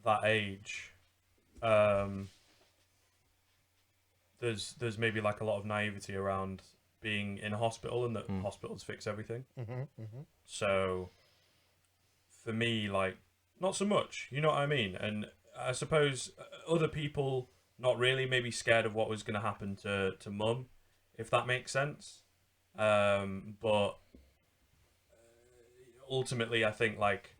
that age, there's maybe like a lot of naivety around being in a hospital and that hospitals fix everything. So for me, like, not so much, you know what I mean? And I suppose other people not really, maybe scared of what was going to happen to mum, if that makes sense. But ultimately, I think like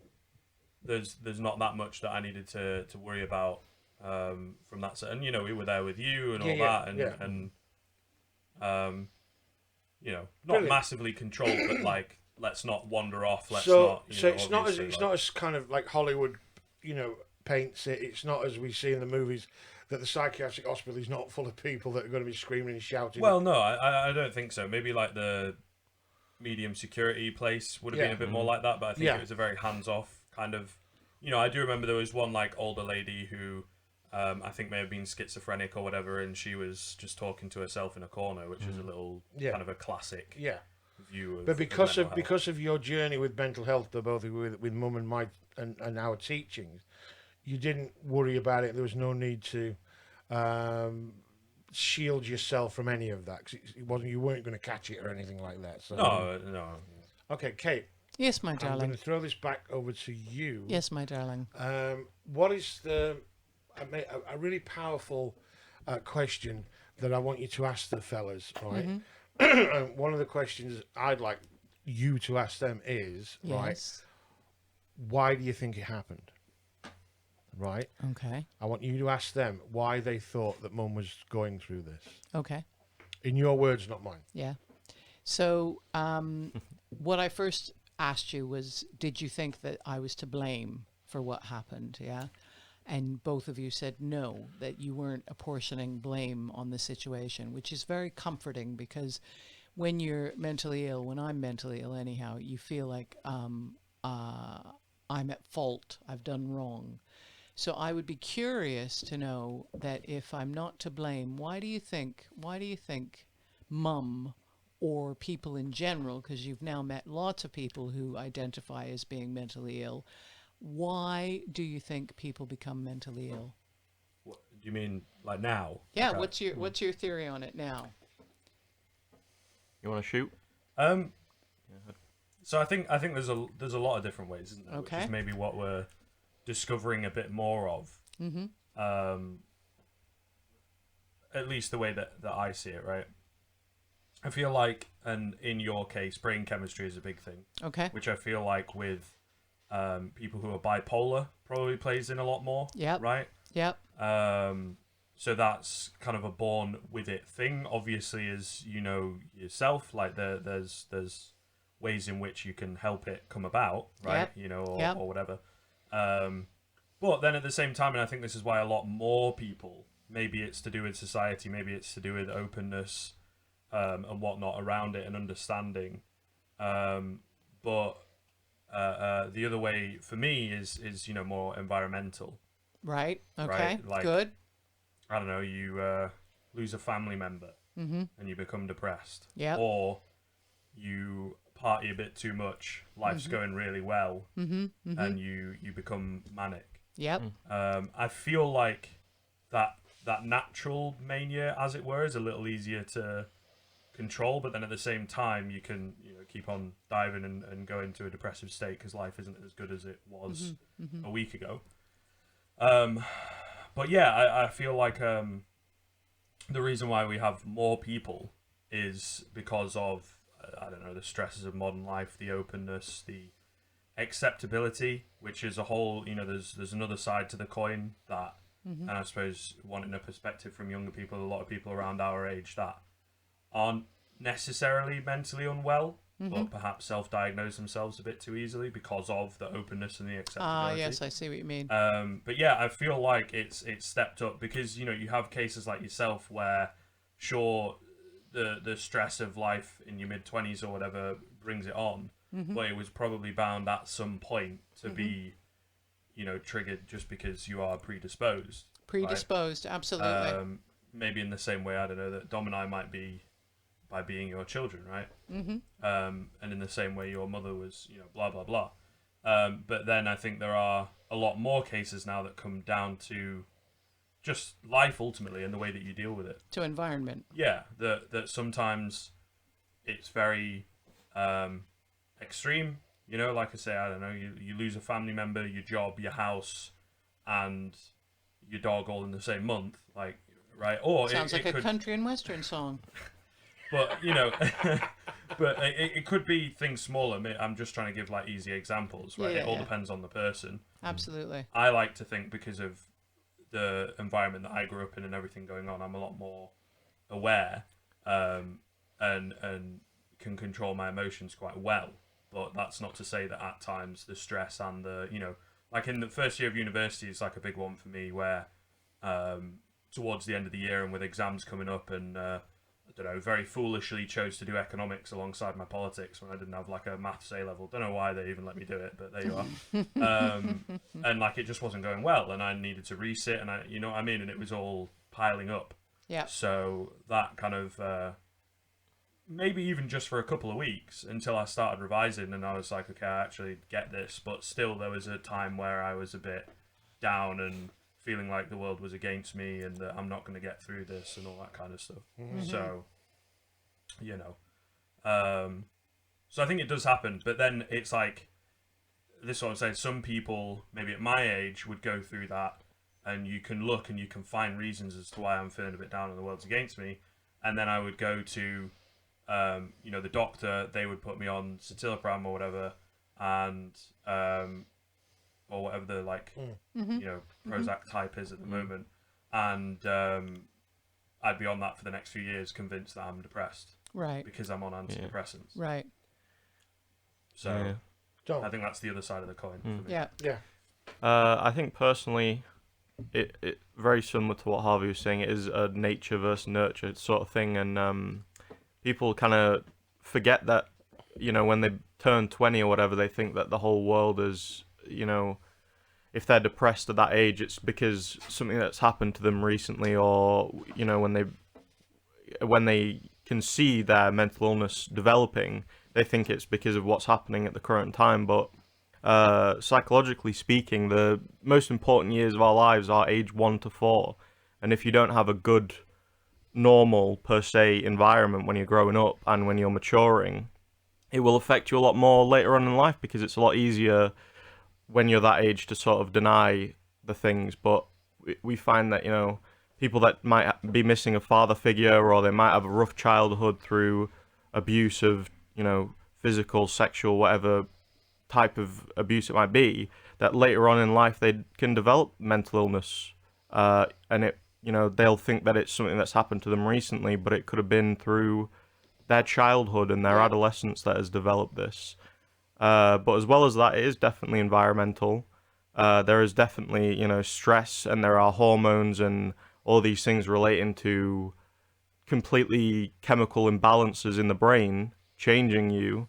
there's not that much that I needed to worry about from that set. And you know, we were there with you and all that, and you know, not Brilliant. massively controlled, but like let's not wander off. Let's So, not, you so know, it's not as obviously, it's like, not as kind of like Hollywood, paints it. It's not as we see in the movies that the psychiatric hospital is not full of people that are going to be screaming and shouting. well, no, I don't think so. Maybe like the medium security place would have been Yeah. a bit more like that, but I think Yeah. it was a very hands off kind of. You know, I do remember there was one like older lady who I think may have been schizophrenic or whatever, and she was just talking to herself in a corner, which is a little Yeah. kind of a classic Yeah. view of. But because mental of health. because of your journey with mental health, though, both with mum and my and our teachings, you didn't worry about it. There was no need to um, shield yourself from any of that because it wasn't. You weren't going to catch it or anything like that. So No. okay, Kate. Yes, my I'm going darling. to throw this back over to you. Yes, my darling. What is a really powerful question that I want you to ask the fellas, right? One of the questions I'd like you to ask them is, right, Yes. why do you think it happened? Right? Okay. I want you to ask them why they thought that mum was going through this. Okay. In your words, not mine. Yeah. So, what I first asked you was, did you think that I was to blame for what happened? Yeah. And both of you said no, that you weren't apportioning blame on the situation, which is very comforting because when you're mentally ill, when I'm mentally ill anyhow, you feel like I'm at fault, I've done wrong. So I would be curious to know that if I'm not to blame, why do you think mum or people in general, because you've now met lots of people who identify as being mentally ill, why do you think people become mentally ill? What, do you mean like now? Yeah, Okay. what's your theory on it now? You want to shoot? So I think there's a lot of different ways, isn't there? Okay. Which is maybe what we're discovering a bit more of. At least the way that I see it, right? I feel like, and in your case, brain chemistry is a big thing. Okay. Which I feel like with people who are bipolar probably plays in a lot more. Yep. Right? Yep. So that's kind of a born with it thing. Obviously, as you know yourself, like there's ways in which you can help it come about, right? Yep. You know, Yep. or whatever. But then at the same time, and I think this is why a lot more people, maybe it's to do with society, maybe it's to do with openness and whatnot around it and understanding. But the other way for me is you know, more environmental. Right. Okay. Right? Like, Good. I don't know, you lose a family member and you become depressed. Yep. Or you party a bit too much, life's going really well, and you become manic. Yep. I feel like that natural mania, as it were, is a little easier to control, but then at the same time you can, you know, keep on diving and go into a depressive state because life isn't as good as it was a week ago. But yeah, I feel like the reason why we have more people is because of I don't know, the stresses of modern life, the openness, the acceptability, which is a whole, you know, there's another side to the coin that, and I suppose wanting a perspective from younger people, a lot of people around our age that aren't necessarily mentally unwell, but perhaps self-diagnose themselves a bit too easily because of the openness and the acceptability. Yes, I see what you mean. But yeah, I feel like it's stepped up because, you know, you have cases like yourself where, sure, the stress of life in your mid-20s or whatever brings it on, but it was probably bound at some point to be, you know, triggered just because you are predisposed. Predisposed, right? absolutely. Maybe in the same way, I don't know, that Dom and I might be by being your children, right? And in the same way your mother was, you know, blah, blah, blah. But then I think there are a lot more cases now that come down to just life ultimately and the way that you deal with it. To environment. Yeah, that sometimes it's very extreme. You know, like I say, I don't know, you lose a family member, your job, your house, and your dog all in the same month, like, right? Or Sounds like a could, country and western song. but you know, but it could be things smaller. I'm just trying to give like easy examples, right? Yeah, It all yeah. depends on the person. Absolutely. I like to think because of the environment that I grew up in and everything going on, I'm a lot more aware, and can control my emotions quite well. But that's not to say that at times the stress and the, you know, like in the first year of university is like a big one for me where towards the end of the year and with exams coming up and I don't know, very foolishly chose to do economics alongside my politics when I didn't have like a maths A level. Don't know why they even let me do it, but there you are. And like it just wasn't going well and I needed to resit and I, you know what I mean? And it was all piling up. Yeah. So that kind of maybe even just for a couple of weeks until I started revising and I was like, okay, I actually get this. But still, there was a time where I was a bit down and feeling like the world was against me and that I'm not going to get through this and all that kind of stuff. Mm-hmm. So, you know, so I think it does happen. But then it's like, this is what I'm saying, some people maybe at my age would go through that and you can look and you can find reasons as to why I'm feeling a bit down and the world's against me. And then I would go to you know, the doctor, they would put me on citalopram or whatever, and or whatever the like, you know, Prozac type is at the moment, and I'd be on that for the next few years, convinced that I'm depressed, Right. because I'm on antidepressants. Right. So Don't. I think that's the other side of the coin for me. Yeah. Yeah. I think personally, it very similar to what Harvey was saying. It is a nature versus nurture sort of thing, and people kind of forget that, you know, when they turn 20 or whatever, they think that the whole world is, you know, if they're depressed at that age, it's because something that's happened to them recently, or, you know, when they can see their mental illness developing, they think it's because of what's happening at the current time. But psychologically speaking, the most important years of our lives are age 1 to 4. And if you don't have a good normal per se environment when you're growing up and when you're maturing, it will affect you a lot more later on in life, because it's a lot easier when you're that age to sort of deny the things. But we find that, you know, people that might be missing a father figure, or they might have a rough childhood through abuse of, you know, physical, sexual, whatever type of abuse it might be, that later on in life they can develop mental illness, and it, you know, they'll think that it's something that's happened to them recently, but it could have been through their childhood and their adolescence that has developed this. But as well as that, it is definitely environmental. There is definitely, you know, stress, and there are hormones and all these things relating to completely chemical imbalances in the brain changing you.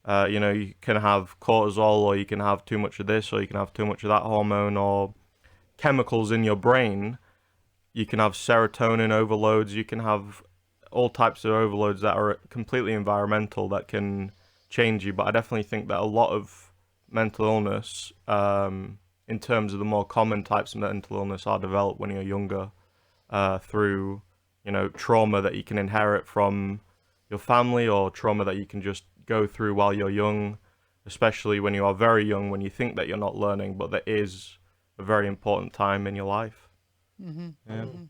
You know, you can have cortisol, or you can have too much of this, or you can have too much of that hormone, or chemicals in your brain. You can have serotonin overloads. You can have all types of overloads that are completely environmental that can change you. But I definitely think that a lot of mental illness, in terms of the more common types of mental illness, are developed when you're younger, through, you know, trauma that you can inherit from your family, or trauma that you can just go through while you're young, especially when you are very young, when you think that you're not learning, but that is a very important time in your life. Mm-hmm. Yeah. Mm-hmm.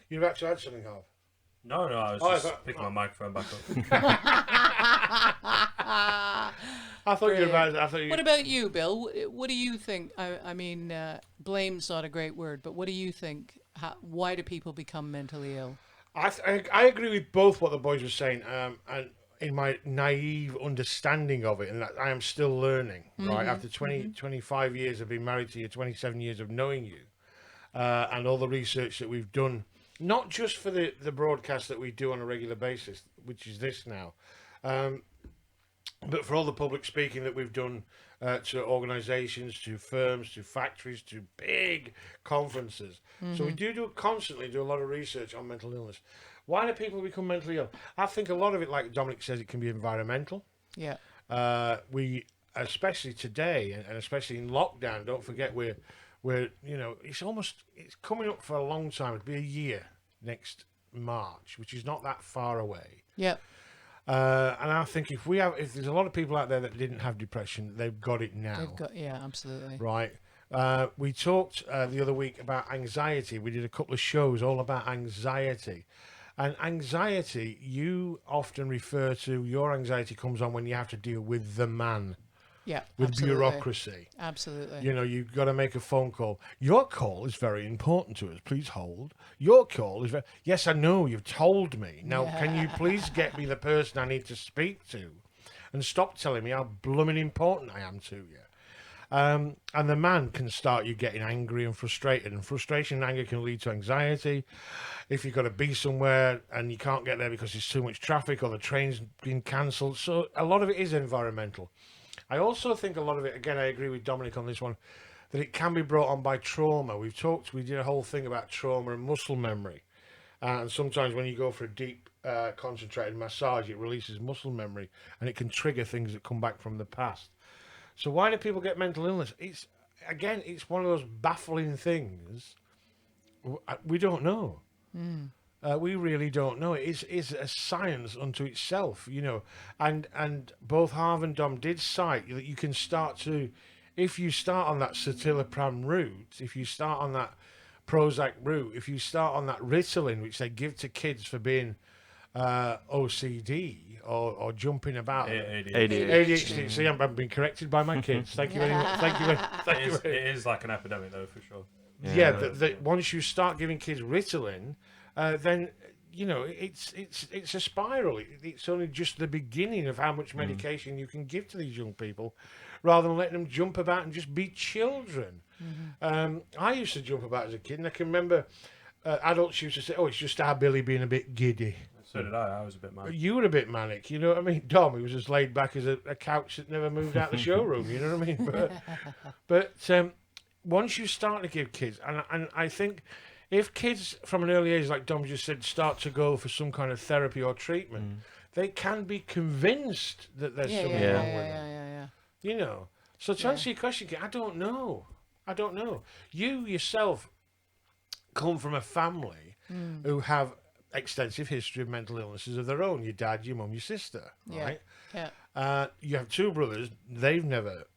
You're about to add something, Harv? No, I was Oh, just picking my microphone back up. I thought you were about. I thought you. What about you, Bill? What do you think? I mean, blame's not a great word, but what do you think? Why do people become mentally ill? I agree with both what the boys were saying, and in my naive understanding of it, and that I am still learning, right? After 25 years of being married to you, 27 years of knowing you, and all the research that we've done, not just for the broadcast that we do on a regular basis, which is this now, but for all the public speaking that we've done to organisations, to firms, to factories, to big conferences. So we do constantly do a lot of research on mental illness. Why do people become mentally ill? I think a lot of it, like Dominic says, it can be environmental. Yeah. We especially today, and especially in lockdown. Don't forget we're it's coming up for a long time. It'll be a year next March, which is not that far away. Yep. And I think if there's a lot of people out there that didn't have depression, they've got it now. They've got, yeah, absolutely. Right. We talked the other week about anxiety. We did a couple of shows all about anxiety. And anxiety, you often refer to your anxiety comes on when you have to deal with the man, Yeah. with absolutely. bureaucracy. Absolutely. You know, you've got to make a phone call. Your call is very important to us. Please hold. Your call is very... Yes, I know, you've told me. Now, can you please get me the person I need to speak to? And stop telling me how blooming important I am to you. And the man can start you getting angry and frustrated. And frustration and anger can lead to anxiety. If you've got to be somewhere and you can't get there because there's too much traffic or the train's been cancelled. So a lot of it is environmental. I also think a lot of it, again, I agree with Dominic on this one, that it can be brought on by trauma. We did a whole thing about trauma and muscle memory. And sometimes when you go for a deep, concentrated massage, it releases muscle memory and it can trigger things that come back from the past. So why do people get mental illness? It's one of those baffling things. We don't know. We really don't know. It's a science unto itself, you know. And both Harv and Dom did cite that you can start to, if you start on that citalopram route, if you start on that Prozac route, if you start on that Ritalin, which they give to kids for being OCD or jumping about. ADHD. See, I'm being corrected by my kids. Thank you very much. Thank you very much. It is like an epidemic, though, for sure. Yeah, that once you start giving kids Ritalin, then you know it's a spiral. It's only just the beginning of how much medication you can give to these young people, rather than letting them jump about and just be children. I used to jump about as a kid, and I can remember adults used to say, "Oh, it's just our Billy being a bit giddy." So did I. I was a bit manic. You were a bit manic, you know what I mean? Dom, he was as laid back as a couch that never moved out the showroom, you know what I mean? But once you start to give kids, and I think if kids from an early age, like Dom just said, start to go for some kind of therapy or treatment, they can be convinced that there's something wrong with them. Yeah. You know? So to answer your question, I don't know. You yourself come from a family who have extensive history of mental illnesses of their own. Your dad, your mum, your sister, right? Yeah. You have two brothers. They've never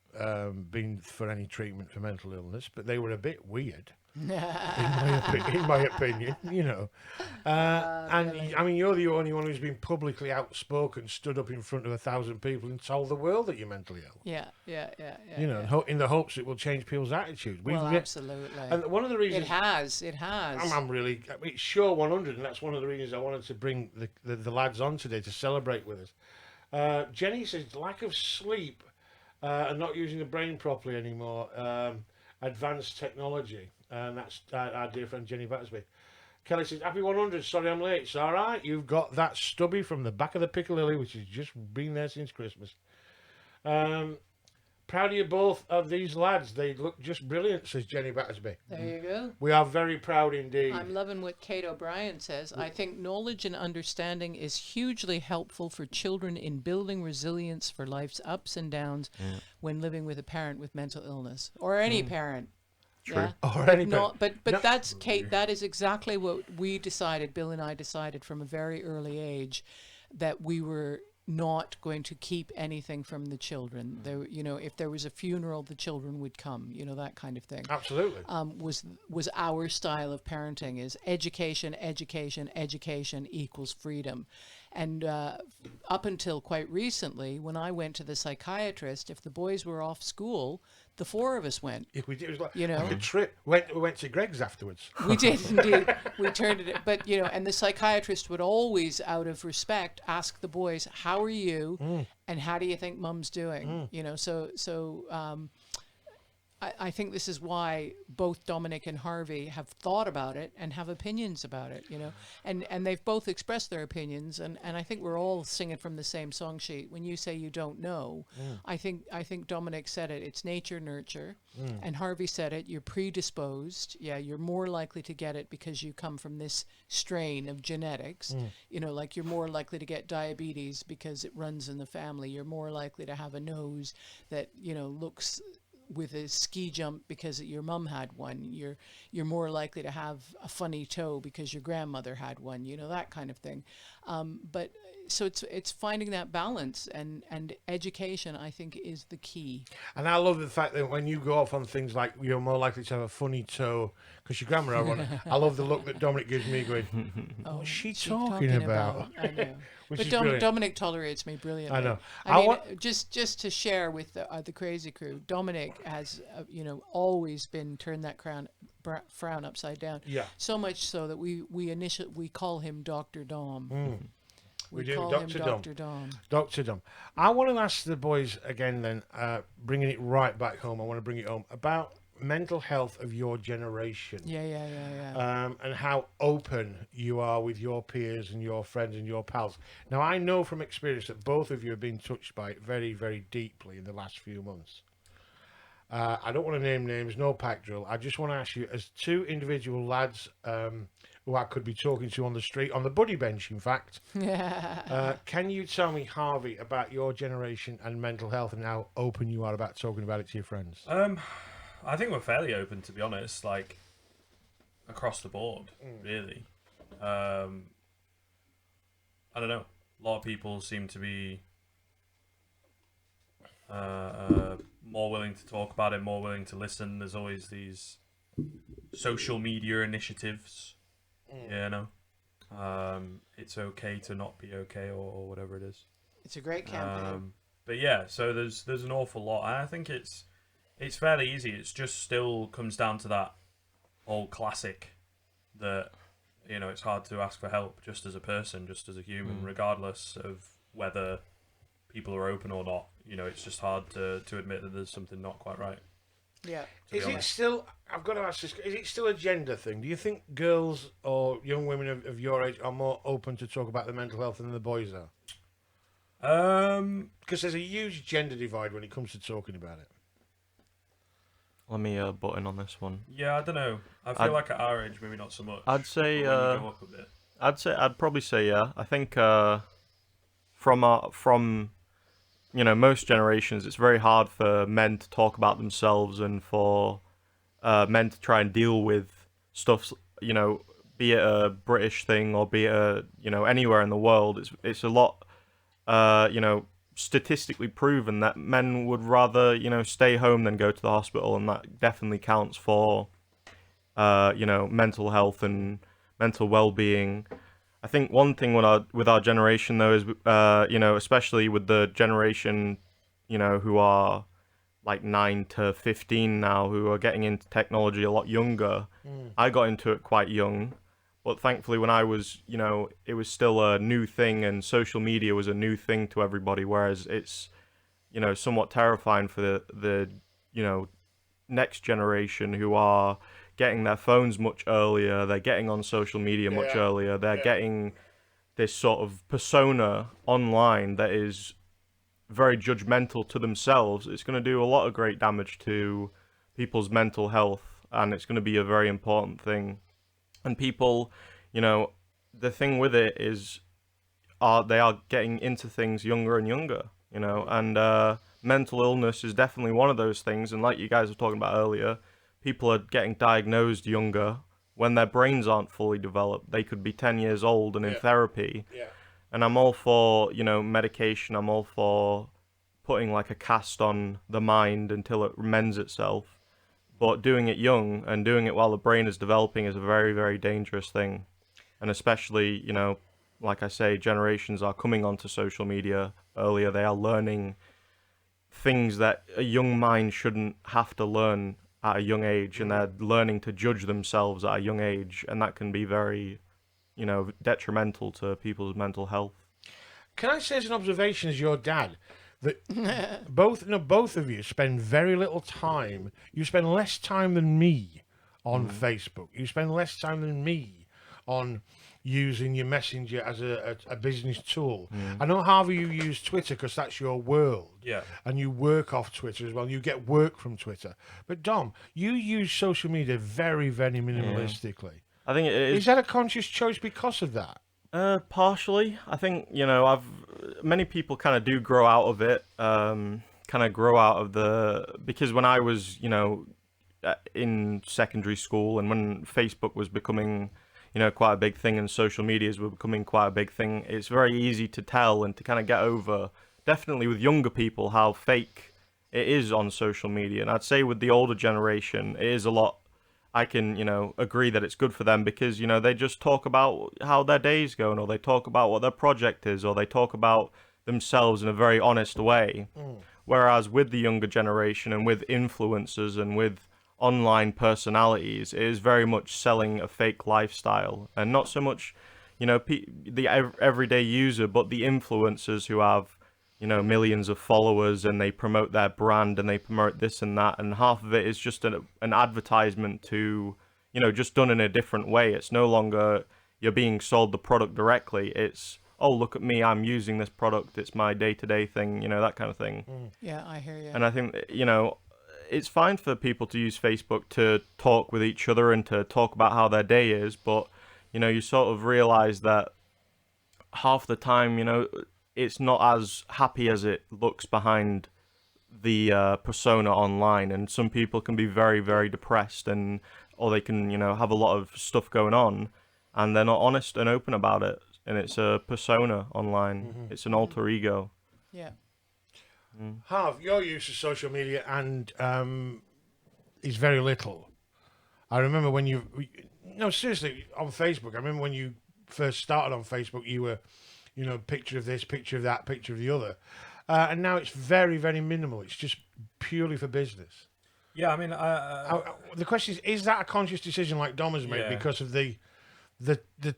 been for any treatment for mental illness, but they were a bit weird, in my opinion, you know. And I mean, you're the only one who's been publicly outspoken, stood up in front of 1,000 people and told the world that you're mentally ill. Yeah. You know, in the hopes it will change people's attitudes. Absolutely. And one of the reasons it has. I'm really, it's Show 100, and that's one of the reasons I wanted to bring the lads on today to celebrate with us. Jenny says lack of sleep and not using the brain properly anymore. Advanced technology, and that's our dear friend Jenny Battersby. Kelly says, happy 100, sorry I'm late. It's all right, you've got that stubby from the back of the Piccadilly, which has just been there since Christmas. Proud of you both of these lads. They look just brilliant, says Jenny Battersby. There you go. We are very proud indeed. I'm loving what Kate O'Brien says. I think knowledge and understanding is hugely helpful for children in building resilience for life's ups and downs when living with a parent with mental illness, or any parent. True. Yeah? Or any But No. that's, Kate, that is exactly what we decided, Bill and I decided from a very early age, that we were not going to keep anything from the children. There, you know, if there was a funeral, the children would come, you know, that kind of thing. Absolutely. Was our style of parenting is education equals freedom. And up until quite recently, when I went to the psychiatrist, if the boys were off school, the four of us went. If we did, it was like, you know, like a trip. We went to Greg's afterwards. We did indeed. We turned it, but you know, and the psychiatrist would always, out of respect, ask the boys, "How are you?" and "How do you think Mum's doing?" You know, so I think this is why both Dominic and Harvey have thought about it and have opinions about it, you know, and they've both expressed their opinions, and I think we're all singing from the same song sheet. When you say you don't know, I think Dominic said it. It's nature nurture, and Harvey said it. You're predisposed. Yeah, you're more likely to get it because you come from this strain of genetics. You know, like you're more likely to get diabetes because it runs in the family. You're more likely to have a nose that, you know, looks with a ski jump because your mum had one. You're more likely to have a funny toe because your grandmother had one, you know, that kind of thing. But so it's finding that balance, and education, I think, is the key. And I love the fact that when you go off on things like you're more likely to have a funny toe because your grandma had one. I love the look that Dominic gives me going, what's she talking about? I know. Which But is brilliant. Dominic tolerates me brilliantly. I know. I mean, just to share with the crazy crew, Dominic has, you know, always been turned that frown upside down. Yeah. So much so that we call him Dr. Dom. We do, call Dr. him Dom. Dr. Dom. Dr. Dom. I want to ask the boys again then, bringing it right back home, I want to bring it home, about mental health of your generation. Yeah. And how open you are with your peers and your friends and your pals. Now, I know from experience that both of you have been touched by it very, very deeply in the last few months. I don't want to name names, no pack drill. I just want to ask you, as two individual lads who I could be talking to on the street, on the buddy bench, in fact, can you tell me, Harvey, about your generation and mental health and how open you are about talking about it to your friends? I think we're fairly open, to be honest, like across the board, really. I don't know. A lot of people seem to be more willing to talk about it, more willing to listen. There's always these social media initiatives, you know. It's okay to not be okay, or whatever it is. It's a great campaign. But yeah, so there's an awful lot, and I think it's fairly easy. It's just still comes down to that old classic that, you know, it's hard to ask for help just as a person, just as a human, regardless of whether people are open or not. You know, it's just hard to admit that there's something not quite right. Yeah. Is it still, I've got to ask this, is it still a gender thing? Do you think girls or young women of your age are more open to talk about their mental health than the boys are? Because there's a huge gender divide when it comes to talking about it. Let me butt in on this one. Yeah, I don't know. I feel like at our age, maybe not so much. I'd say but when you go up a bit. I'd probably say yeah. I think from you know, most generations, it's very hard for men to talk about themselves, and for men to try and deal with stuff, you know, be it a British thing or be it you know, anywhere in the world. It's a lot, you know, statistically proven that men would rather, you know, stay home than go to the hospital, and that definitely counts for you know, mental health and mental well-being. I think one thing with our generation though is you know, especially with the generation, you know, who are like 9 to 15 now, who are getting into technology a lot younger. I got into it quite young, but thankfully when I was, you know, it was still a new thing, and social media was a new thing to everybody, whereas it's, you know, somewhat terrifying for the you know, next generation who are getting their phones much earlier, they're getting on social media much earlier, they're getting this sort of persona online that is very judgmental to themselves. It's going to do a lot of great damage to people's mental health, and it's going to be a very important thing. And people, you know, the thing with it is they are getting into things younger and younger, you know, and mental illness is definitely one of those things. And like you guys were talking about earlier, people are getting diagnosed younger when their brains aren't fully developed. They could be 10 years old and in therapy. Yeah. And I'm all for, you know, medication. I'm all for putting like a cast on the mind until it mends itself. But doing it young and doing it while the brain is developing is a very, very dangerous thing. And especially, you know, like I say, generations are coming onto social media earlier. They are learning things that a young mind shouldn't have to learn at a young age, and they're learning to judge themselves at a young age, and that can be very, you know, detrimental to people's mental health. Can I say as an observation as your dad, that both of you spend very little time. You spend less time than me on Facebook. You spend less time than me on using your messenger as a business tool. I know, Harvey, you use Twitter because that's your world. Yeah. And you work off Twitter as well. You get work from Twitter. But Dom, you use social media very, very minimalistically. I think it Is that a conscious choice because of that? Partially. I think, many people kind of do grow out of it, because when I was, in secondary school and when Facebook was becoming, quite a big thing and social medias were becoming quite a big thing, it's very easy to tell and to kind of get over, definitely with younger people, how fake it is on social media. And I'd say with the older generation, it is a lot. I can, agree that it's good for them because, they just talk about how their day's going, or they talk about what their project is, or they talk about themselves in a very honest way. Whereas with the younger generation and with influencers and with online personalities, it is very much selling a fake lifestyle, and not so much, the everyday user, but the influencers who have, millions of followers, and they promote their brand and they promote this and that, and half of it is just an advertisement to, just done in a different way. It's no longer you're being sold the product directly. It's, oh, look at me, I'm using this product, it's my day-to-day thing, that kind of thing. Yeah, I hear you. And I think, it's fine for people to use Facebook to talk with each other and to talk about how their day is, but, you sort of realize that half the time, it's not as happy as it looks behind the persona online, and some people can be very, very depressed, or they can, have a lot of stuff going on, and they're not honest and open about it, and it's a persona online. It's an alter ego. Yeah. Harv, your use of social media and is very little. I remember when seriously, on Facebook, I remember when you first started on Facebook, you were, picture of this, picture of that, picture of the other. And now it's very, very minimal. It's just purely for business. Yeah, I mean, the question is that a conscious decision like Dom has made because of the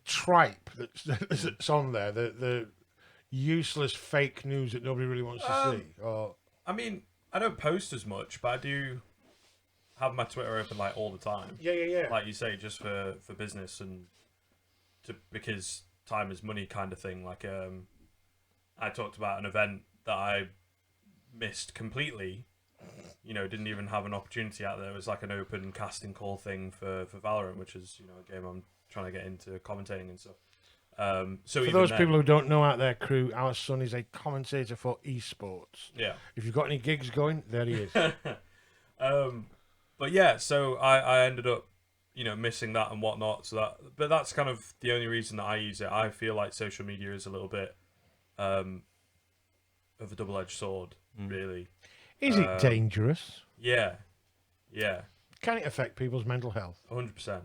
tripe that's on there, the useless fake news that nobody really wants to see? Or I mean, I don't post as much, but I do have my Twitter open like all the time. Yeah. Like you say, just for business and because time is money kind of thing. Like I talked about an event that I missed completely. Didn't even have an opportunity out there. It was like an open casting call thing for Valorant, which is a game I'm trying to get into commentating and stuff. So for those people who don't know out there, crew, our son is a commentator for esports. Yeah. If you've got any gigs going, there he is. But yeah, so I ended up, missing that and whatnot. But that's kind of the only reason that I use it. I feel like social media is a little bit of a double-edged sword, really. Is it dangerous? Yeah. Can it affect people's mental health? 100%.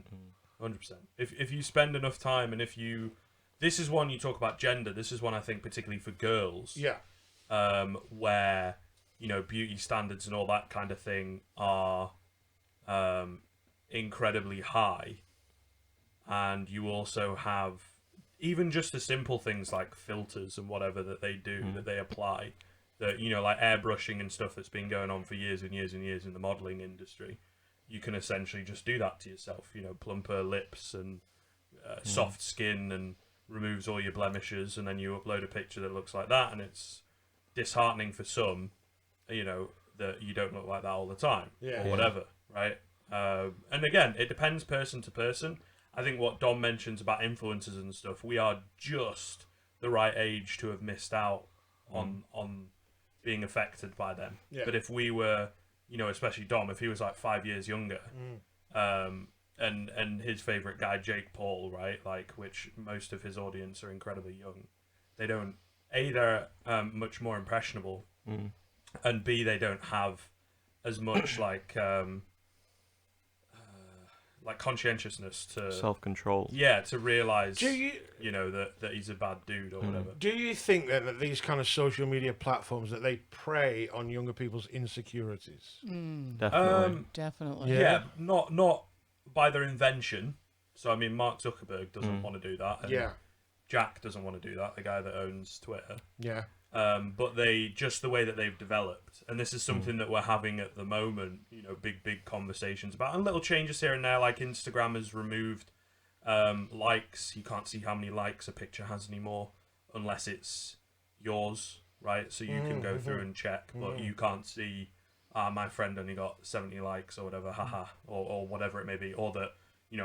100%. If you spend enough time, and this is one you talk about gender. This is one I think particularly for girls. Yeah. Where beauty standards and all that kind of thing are incredibly high, and you also have even just the simple things like filters and whatever that they do that they apply, that like airbrushing and stuff that's been going on for years and years and years in the modeling industry. You can essentially just do that to yourself, plumper lips and soft skin, and removes all your blemishes, and then you upload a picture that looks like that, and it's disheartening for some, that you don't look like that all the time, or whatever, right? And again, it depends person to person. I think what Dom mentions about influencers and stuff, we are just the right age to have missed out on being affected by them. Yeah. But if we were, especially Dom, if he was like 5 years younger, and his favorite guy, Jake Paul, right? Like, which most of his audience are incredibly young. They don't, A, they're much more impressionable, and B, they don't have as much like conscientiousness to self-control. Yeah, to realize, that he's a bad dude or whatever. Do you think then that these kind of social media platforms, that they prey on younger people's insecurities? Definitely. Definitely. Yeah, not by their invention. So I mean, Mark Zuckerberg doesn't want to do that. And Jack doesn't want to do that. The guy that owns Twitter. Yeah. but they just the way that they've developed, and this is something that we're having at the moment. You know, big conversations about, and little changes here and there. Like Instagram has removed likes. You can't see how many likes a picture has anymore unless it's yours, right? So you can go through and check, but you can't see. My friend only got 70 likes or whatever, haha, or whatever it may be, or that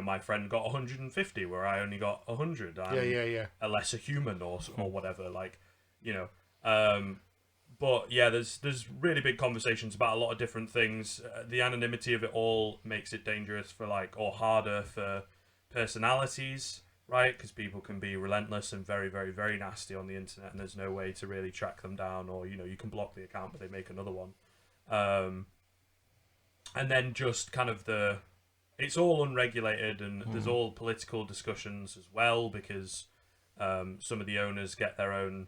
my friend got 150 where I only got 100. I'm a lesser human or whatever, like, but yeah, there's really big conversations about a lot of different things. The anonymity of it all makes it dangerous for or harder for personalities, right? Because people can be relentless and very, very, very nasty on the internet, and there's no way to really track them down, or you can block the account but they make another one. And then just kind of it's all unregulated, and there's all political discussions as well, because some of the owners get their own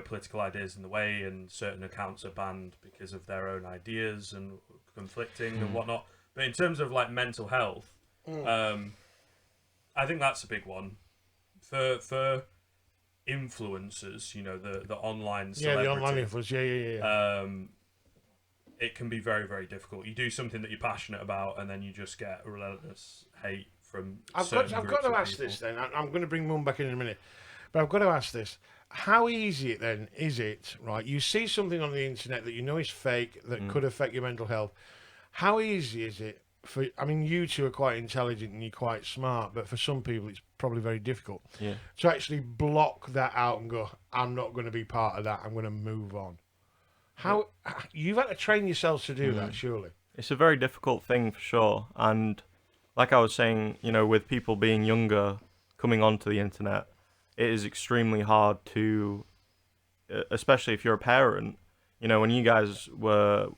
political ideas in the way, and certain accounts are banned because of their own ideas and conflicting and whatnot. But in terms of mental health, I think that's a big one for influencers. The online celebrity. Yeah, the online influence. Yeah. It can be very, very difficult. You do something that you're passionate about, and then you just get relentless hate from. I've got to ask this then. I'm going to bring Mum back in a minute, but I've got to ask this: how easy then is it? Right, you see something on the internet that you know is fake, that could affect your mental health. How easy is it for? I mean, you two are quite intelligent and you're quite smart, but for some people, it's probably very difficult to actually block that out and go, "I'm not going to be part of that. I'm going to move on." How you've had to train yourselves to do that, surely? It's a very difficult thing for sure, and like I was saying, with people being younger coming onto the internet, it is extremely hard to, especially if you're a parent. When you guys were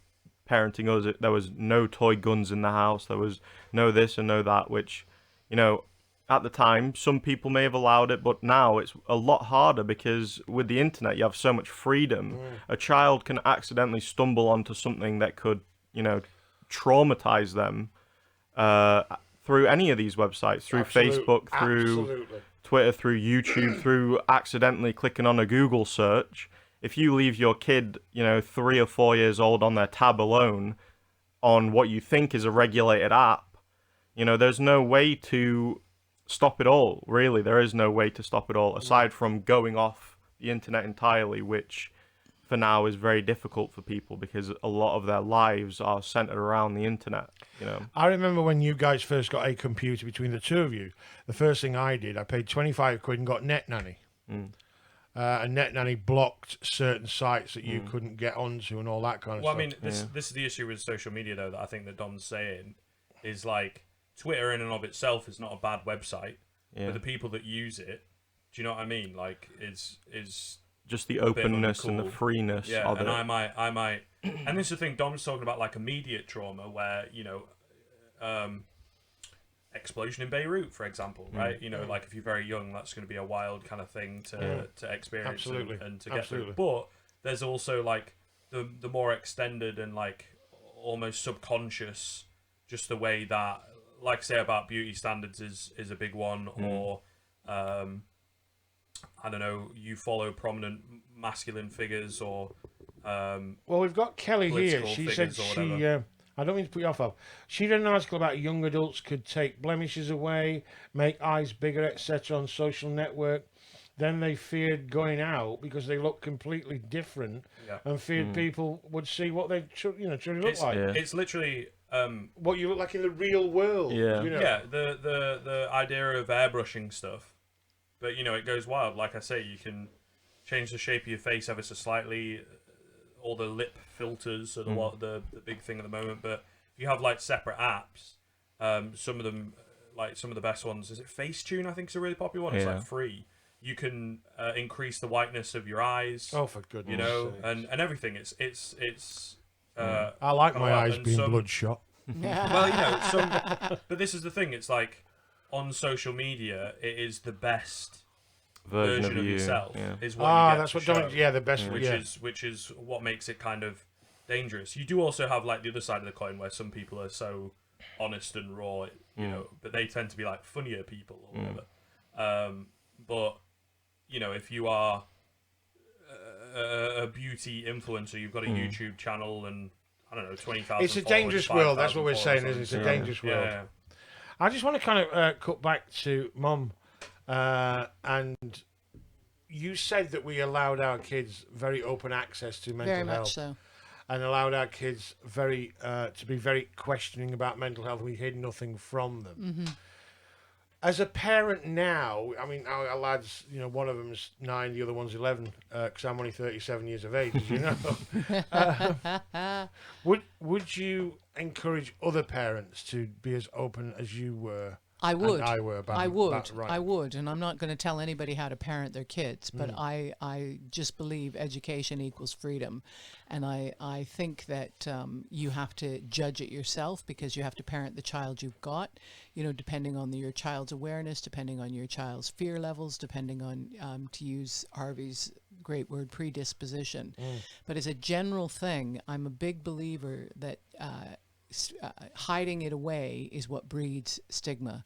parenting us, there was no toy guns in the house, there was no this and no that, which, at the time, some people may have allowed it, but now it's a lot harder because with the internet, you have so much freedom. A child can accidentally stumble onto something that could, traumatize them through any of these websites, through Facebook, through Twitter, through YouTube, through accidentally clicking on a Google search. If you leave your kid, 3 or 4 years old on their tab alone on what you think is a regulated app, there's no way to stop it all, really. There is no way to stop it all, aside from going off the internet entirely, which for now is very difficult for people because a lot of their lives are centered around the internet. I remember when you guys first got a computer between the two of you, the first thing I did, I paid 25 quid and got Net Nanny. And Net Nanny blocked certain sites that you couldn't get onto and all that kind of stuff. Well, I mean, this is the issue with social media, though, that I think that Dom's saying is Twitter in and of itself is not a bad website, but the people that use it, do you know what I mean? Is just the openness and the freeness of it. And I might, and this is the thing, Dom's talking about immediate trauma where, explosion in Beirut, for example, right? If you're very young, that's going to be a wild kind of thing to experience and to get through. But there's also the more extended and almost subconscious, just the way that, say about beauty standards is a big one, or I don't know, you follow prominent masculine figures, or well, we've got Kelly here. She said I don't mean to put you off. She did an article about young adults could take blemishes away, make eyes bigger, etc. on social network. Then they feared going out because they look completely different, and feared people would see what they truly look like. It's literally what you look like in the real world. The idea of airbrushing stuff, but it goes wild. Like I say, you can change the shape of your face ever so slightly. All the lip filters are the big thing at the moment. But if you have separate apps, some of them, some of the best ones, is it Facetune? I think is a really popular one. It's free. You can increase the whiteness of your eyes. Oh, for goodness! And everything. It's. I like my eyes being bloodshot. Well, but this is the thing. It's on social media, it is the best version of yourself. Is what you get that's what show, the best. Which is what makes it kind of dangerous. You do also have the other side of the coin where some people are so honest and raw, but they tend to be funnier people or whatever. But if you are a beauty influencer. You've got a YouTube channel and I don't know 20,000. It's a dangerous world. That's what we're saying. Is it's a dangerous world. Yeah. I just want to kind of cut back to Mum, and you said that we allowed our kids very open access to mental Very health, much so. and allowed our kids to be very questioning about mental health. We hid nothing from them. Mm-hmm. As a parent now, I mean, our lads, you know, one of them's 9, the other one's 11, because I'm only 37 years of age, as you know. Would you encourage other parents to be as open as you were? I would. And I were about I would. that, right. I would. And I'm not going to tell anybody how to parent their kids, but I just believe education equals freedom. And I think that you have to judge it yourself because you have to parent the child you've got, you know, depending on your child's awareness, depending on your child's fear levels, depending on, to use Harvey's great word, predisposition. But as a general thing, I'm a big believer that hiding it away is what breeds stigma.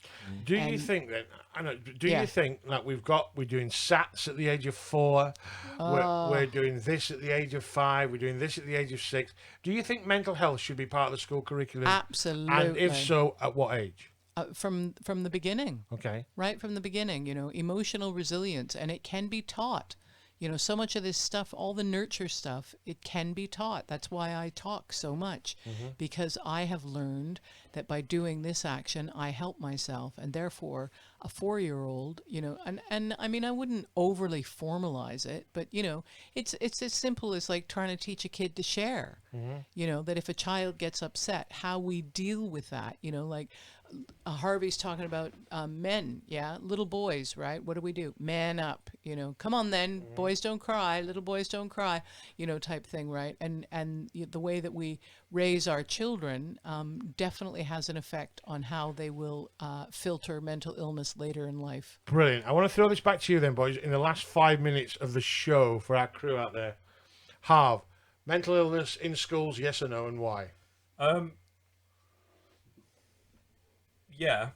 Do you think that? I know. Do you think that we're doing SATs at the age of 4? We're doing this at the age of 5. We're doing this at the age of 6. Do you think mental health should be part of the school curriculum? Absolutely. And if so, at what age? From the beginning. Okay. Right from the beginning, you know, emotional resilience, and it can be taught. You know, so much of this stuff, all the nurture stuff, it can be taught. That's why I talk so much, because I have learned that by doing this action, I help myself. And therefore, a 4-year-old, you know, and I mean, I wouldn't overly formalize it, but, you know, it's as simple as like trying to teach a kid to share. You know, that if a child gets upset, how we deal with that, you know, like Harvey's talking about men, little boys, right? What do? Man up, you know, come on then, boys don't cry, little boys don't cry, you know, type thing, right? And the way that we raise our children definitely has an effect on how they will filter mental illness later in life. Brilliant. I want to throw this back to you then, boys, in the last 5 minutes of the show for our crew out there. Harv, mental illness in schools, yes or no, and why? Yeah,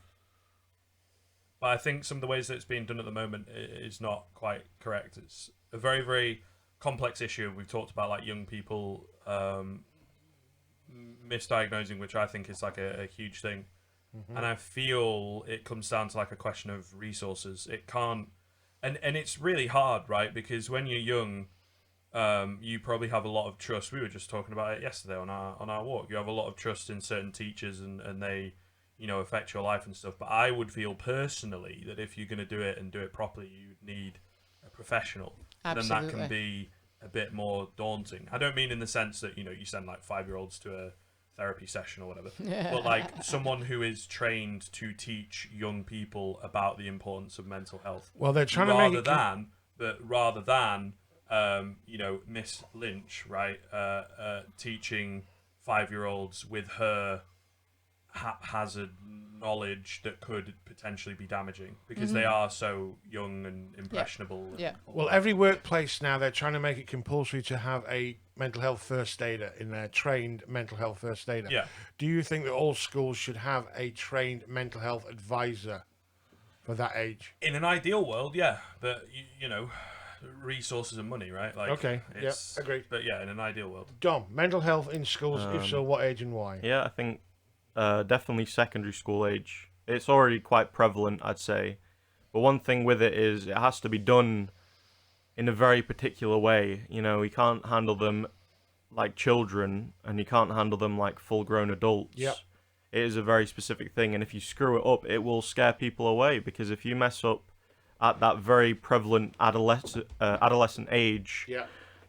but I think some of the ways that it's being done at the moment is not quite correct. It's a very, very complex issue. We've talked about like young people misdiagnosing, which I think is like a huge thing. And I feel it comes down to like a question of resources. It can't, and it's really hard, right? Because when you're young, you probably have a lot of trust. We were just talking about it yesterday on our walk. You have a lot of trust in certain teachers, and they, you know, affect your life and stuff. But I would feel personally that if you're going to do it and do it properly, you need a professional. Absolutely. Then that can be a bit more daunting. I don't mean in the sense that, you know, you send like 5-year-olds to a therapy session or whatever, but like someone who is trained to teach young people about the importance of mental health. Well, they're trying rather than you know, Miss Lynch, right, teaching 5-year-olds with her haphazard knowledge that could potentially be damaging because they are so young and impressionable. Well, every workplace now, they're trying to make it compulsory to have a mental health first aider in there, trained mental health first aider. Yeah. Do you think that all schools should have a trained mental health advisor for that age? In an ideal world, yeah, but you know, resources and money, right? Like, okay, yeah, agreed. But yeah, in an ideal world. Dom, mental health in schools, if so, what age and why? Yeah, I think definitely secondary school age. It's already quite prevalent, I'd say. But one thing with it is it has to be done in a very particular way. You know, you can't handle them like children, and you can't handle them like full-grown adults. Yep. It is a very specific thing, and if you screw it up, it will scare people away, because if you mess up at that very prevalent adolescent age,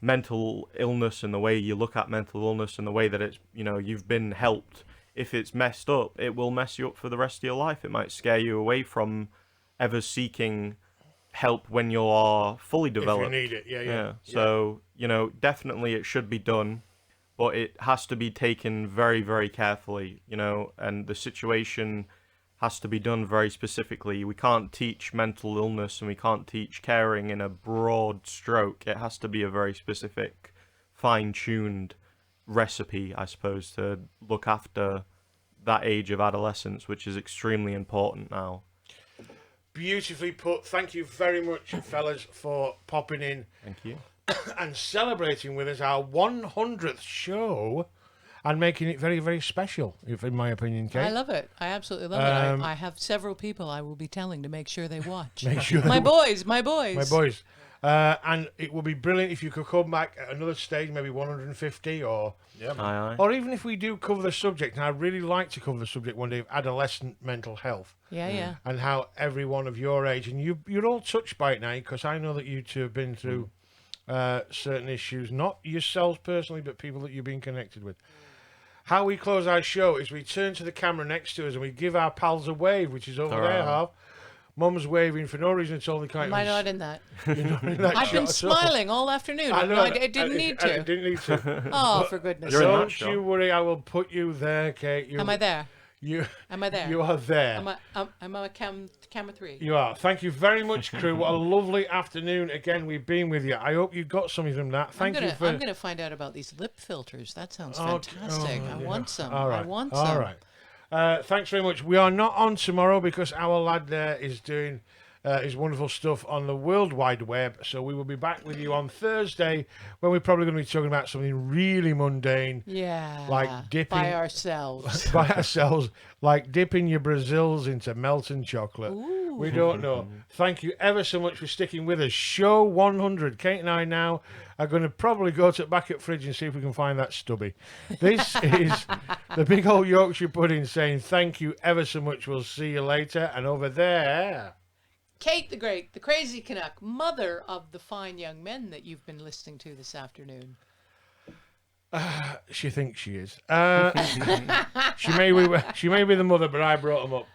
mental illness and the way you look at mental illness and the way that it's, you know, you've been helped, if it's messed up, it will mess you up for the rest of your life. It might scare you away from ever seeking help when you are fully developed. If you need it, yeah. So, you know, definitely it should be done, but it has to be taken very, very carefully, you know, and the situation has to be done very specifically. We can't teach mental illness and we can't teach caring in a broad stroke. It has to be a very specific, fine-tuned recipe, I suppose, to look after that age of adolescence, which is extremely important now. Beautifully put. Thank you very much, fellas, for popping in. Thank you. and celebrating with us our 100th show and making it very, very special, if in my opinion, Kate. I love it. I absolutely love it. I have several people I will be telling to make sure they watch. Make sure my they boys. My boys. And it would be brilliant if you could come back at another stage, maybe 150 or... Yeah, man. Aye, aye. Or even if we do cover the subject, and I'd really like to cover the subject one day of adolescent mental health. Yeah. And how everyone of your age, and you're all touched by it now, because I know that you two have been through certain issues, not yourselves personally, but people that you've been connected with. How we close our show is we turn to the camera next to us and we give our pals a wave, which is over All there, right. Harv. Mum's waving for no reason at all. They can't Am I even not in that? you're not in that I've shot been at all. smiling all afternoon. I know. I didn't need to. I didn't need to. Oh, for goodness You're in sake. that Don't shot. you worry, I will put you there, Kate. Am I there? You, Am I there? you are there. Am I camera 3? You are. Thank you very much, crew. What a lovely afternoon. Again, we've been with you. I hope you got something from that. Thank you for... I'm going to find out about these lip filters. That sounds fantastic. I want some. All right. I want some. All right. Thanks very much. We are not on tomorrow because our lad there is doing his wonderful stuff on the World Wide Web. So we will be back with you on Thursday when we're probably going to be talking about something really mundane. Yeah. Like dipping... by ourselves. by ourselves, like dipping your Brazils into melting chocolate. Ooh. We don't know. Thank you ever so much for sticking with us. Show 100. Kate and I now are going to probably go to the back at fridge and see if we can find that stubby. This is the big old Yorkshire pudding saying thank you ever so much. We'll see you later. And over there... Kate the Great, the crazy Canuck, mother of the fine young men that you've been listening to this afternoon. She thinks she is. She may be the mother, but I brought them up.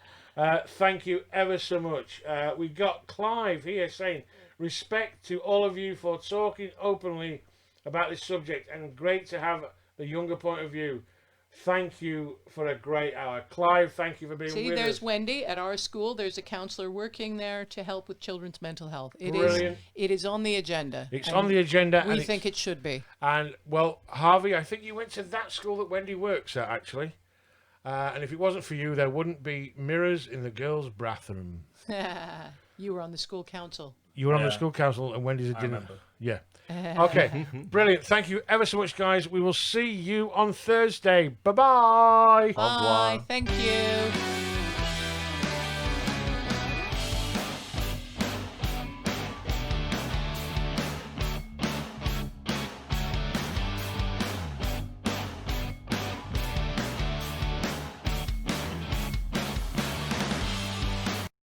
Thank you ever so much. We got Clive here saying, respect to all of you for talking openly about this subject and great to have the younger point of view. Thank you for a great hour. Clive, thank you for being See, with there's us. Wendy at our school. There's a counsellor working there to help with children's mental health. Brilliant. It is on the agenda. It's and on the agenda. We and think it should be. And, well, Harvey, I think you went to that school that Wendy works at, actually. And if it wasn't for you, there wouldn't be mirrors in the girls' bathroom. You were on the school council. You were on the Yeah. school council and Wendy's a I dinner. remember. Yeah. Okay. Brilliant. Thank you ever so much, guys. We will see you on Thursday. Bye-bye. Bye. Thank you.